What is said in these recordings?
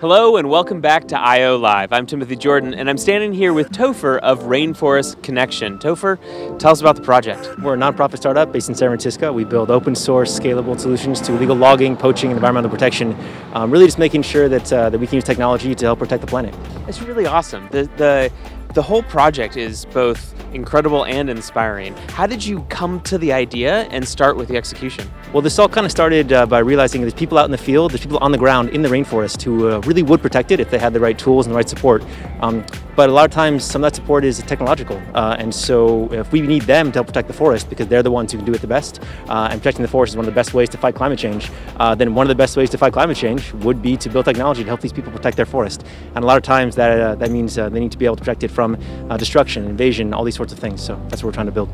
Hello and welcome back to I.O. Live. I'm Timothy Jordan and I'm standing here with Topher of Rainforest Connection. Topher, tell us about the project. We're a nonprofit startup based in San Francisco. We build open source, scalable solutions to illegal logging, poaching, and environmental protection. Really just making sure that we can use technology to help protect the planet. It's really awesome. The whole project is both incredible and inspiring. How did you come to the idea and start with the execution? Well, this all kind of started by realizing there's people out in the field, there's people on the ground in the rainforest who really would protect it if they had the right tools and the right support. But a lot of times, some of that support is technological. And so if we need them to help protect the forest, because they're the ones who can do it the best, and protecting the forest is one of the best ways to fight climate change, then one of the best ways to fight climate change would be to build technology to help these people protect their forest. And a lot of times that means they need to be able to protect it from destruction, invasion, all these sorts of things. So that's what we're trying to build.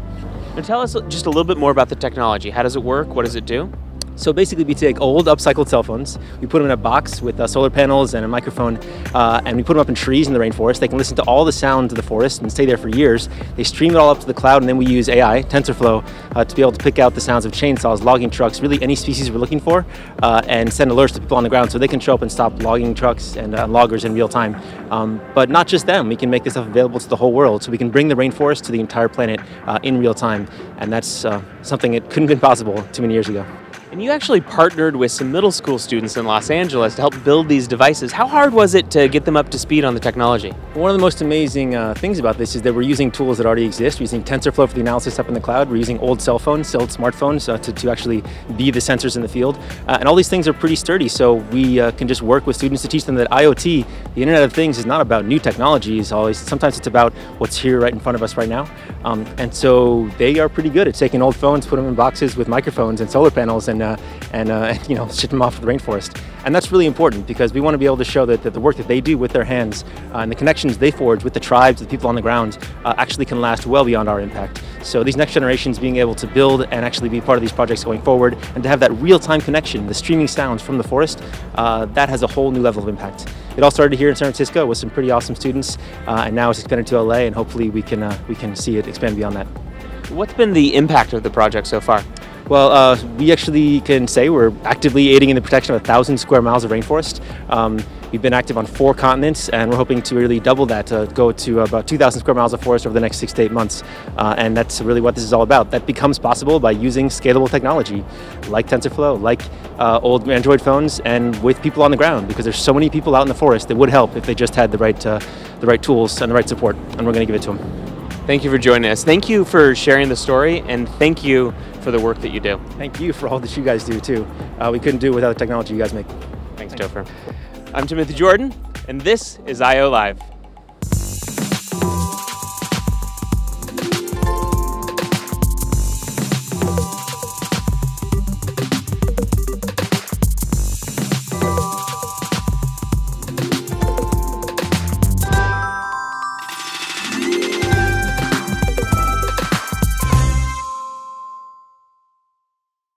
Now tell us just a little bit more about the technology. How does it work? What does it do? So basically we take old upcycled cell phones, we put them in a box with solar panels and a microphone, and we put them up in trees in the rainforest. They can listen to all the sounds of the forest and stay there for years. They stream it all up to the cloud, and then we use AI, TensorFlow, to be able to pick out the sounds of chainsaws, logging trucks, really any species we're looking for, and send alerts to people on the ground so they can show up and stop logging trucks and loggers in real time. But not just them, we can make this stuff available to the whole world, so we can bring the rainforest to the entire planet in real time, and that's something that couldn't have been possible too many years ago. And you actually partnered with some middle school students in Los Angeles to help build these devices. How hard was it to get them up to speed on the technology? One of the most amazing things about this is that we're using tools that already exist. We're using TensorFlow for the analysis up in the cloud. We're using old cell phones, old smartphones to actually be the sensors in the field. And all these things are pretty sturdy, so we can just work with students to teach them that IoT, the Internet of Things, is not about new technologies. Sometimes it's about what's here right in front of us right now. And so they are pretty good at taking old phones, put them in boxes with microphones and solar panels, and ship them off to the rainforest. And that's really important because we want to be able to show that the work that they do with their hands and the connections they forge with the tribes, the people on the ground, actually can last well beyond our impact. So these next generations being able to build and actually be part of these projects going forward and to have that real-time connection, the streaming sounds from the forest, that has a whole new level of impact. It all started here in San Francisco with some pretty awesome students, and now it's expanded to LA, and hopefully we can see it expand beyond that. What's been the impact of the project so far? Well, we actually can say we're actively aiding in the protection of 1,000 square miles of rainforest. We've been active on 4 continents, and we're hoping to really double that to go to about 2,000 square miles of forest over the next 6 to 8 months. And that's really what this is all about. That becomes possible by using scalable technology like TensorFlow, like old Android phones, and with people on the ground, because there's so many people out in the forest that would help if they just had the right tools and the right support, and we're going to give it to them. Thank you for joining us. Thank you for sharing the story, and thank you for the work that you do. Thank you for all that you guys do too. We couldn't do it without the technology you guys make. Thanks, Topher. I'm Timothy Jordan, and this is I.O. Live.